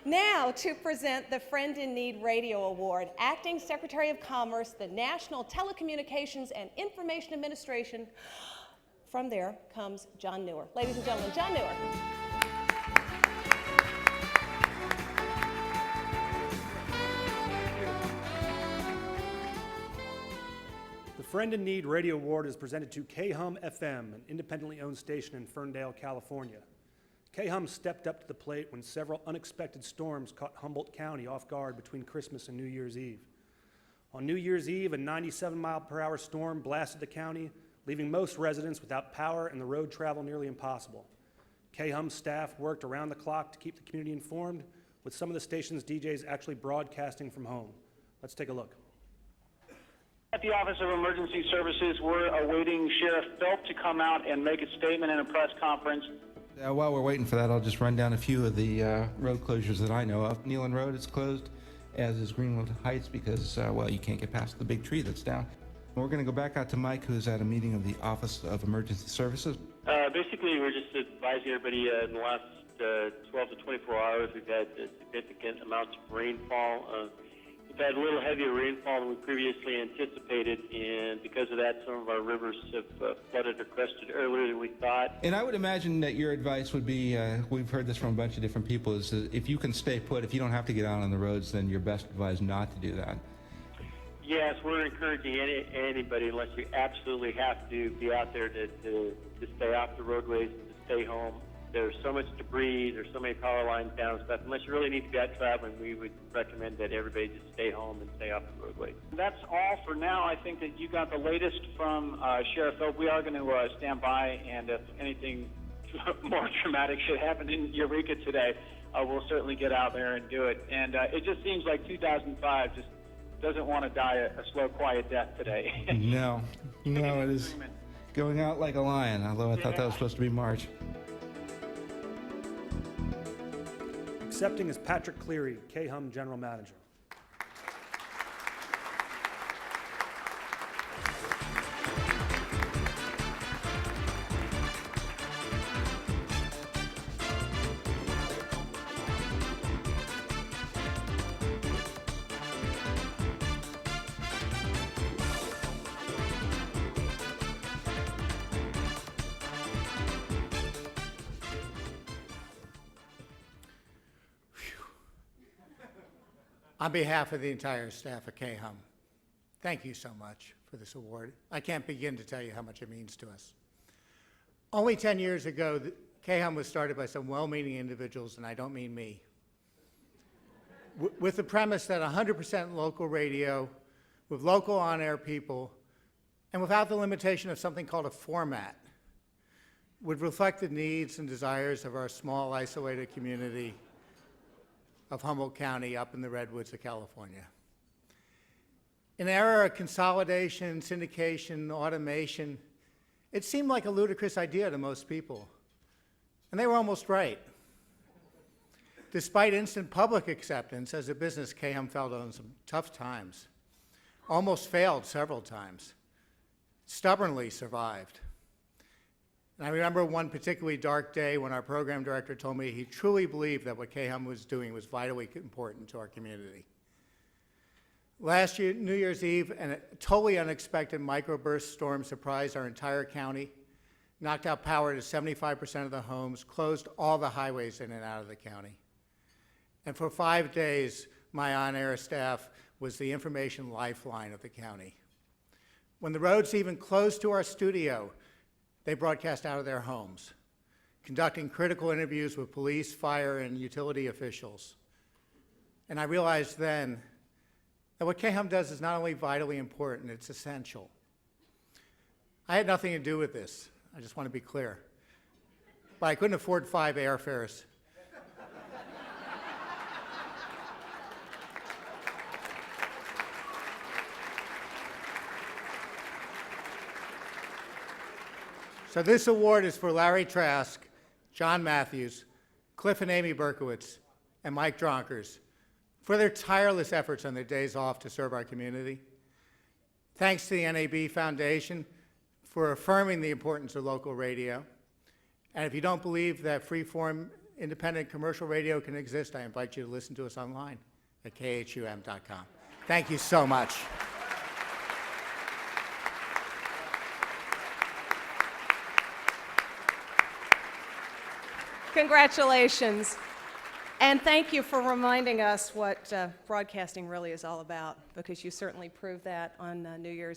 Now to present the Friend in Need Radio Award, Acting Secretary of Commerce, the National Telecommunications and Information Administration. From there comes John Newer. Ladies and gentlemen, John Newer. The Friend in Need Radio Award is presented to KHUM FM, an independently owned station in Ferndale, California. KHUM stepped up to the plate when several unexpected storms caught Humboldt County off guard between Christmas and New Year's Eve. On New Year's Eve, a 97-mile-per-hour storm blasted the county, leaving most residents without power and the road travel nearly impossible. KHUM staff worked around the clock to keep the community informed, with some of the station's DJs actually broadcasting from home. Let's take a look. At the Office of Emergency Services, we're awaiting Sheriff Phelps to come out and make a statement in a press conference. While we're waiting for that, I'll just run down a few of the road closures that I know of. Nealon Road is closed, as is Greenwood Heights, because, well, you can't get past the big tree that's down. We're going to go back out to Mike, who's at a meeting of the Office of Emergency Services. Basically, we're just advising everybody in the last 12 to 24 hours, we've had significant amounts of rainfall. We've had a little heavier rainfall than we previously anticipated, and because of that, some of our rivers have flooded or crested earlier than we thought. And I would imagine that your advice would be, we've heard this from a bunch of different people, is that if you can stay put, if you don't have to get out on the roads, then you're best advised not to do that. Yes, we're encouraging anybody, unless you absolutely have to be out there, to stay off the roadways and to stay home. There's so much debris, there's so many power lines down and stuff. Unless you really need to be out traveling, we would recommend that everybody just stay home and stay off the roadways. That's all for now. I think that you got the latest from Sheriff Phelps. We are going to stand by, and if anything more dramatic should happen in Eureka today, we'll certainly get out there and do it. And it just seems like 2005 just doesn't want to die a slow, quiet death today. No, it is going out like a lion, although I thought that was supposed to be March. Accepting is Patrick Cleary, KHUM General Manager. On behalf of the entire staff at KHUM, thank you so much for this award. I can't begin to tell you how much it means to us. Only 10 years ago, KHUM was started by some well-meaning individuals, and I don't mean me, with the premise that 100% local radio, with local on-air people, and without the limitation of something called a format, would reflect the needs and desires of our small, isolated community of Humboldt County up in the redwoods of California. In an era of consolidation, syndication, automation, it seemed like a ludicrous idea to most people. And they were almost right. Despite instant public acceptance, as a business, KHUM fell on some tough times, almost failed several times, stubbornly survived. And I remember one particularly dark day when our program director told me he truly believed that what KHUM was doing was vitally important to our community. Last year, New Year's Eve, a totally unexpected microburst storm surprised our entire county, knocked out power to 75% of the homes, closed all the highways in and out of the county. And for 5 days, my on-air staff was the information lifeline of the county. When the roads even closed to our studio, they broadcast out of their homes, conducting critical interviews with police, fire, and utility officials. And I realized then that what KHUM does is not only vitally important, it's essential. I had nothing to do with this. I just want to be clear. But I couldn't afford 5 airfares. So this award is for Larry Trask, John Matthews, Cliff and Amy Berkowitz, and Mike Dronkers for their tireless efforts on their days off to serve our community. Thanks to the NAB Foundation for affirming the importance of local radio. And if you don't believe that freeform independent commercial radio can exist, I invite you to listen to us online at khum.com. Thank you so much. Congratulations. And thank you for reminding us what broadcasting really is all about, because you certainly proved that on New Year's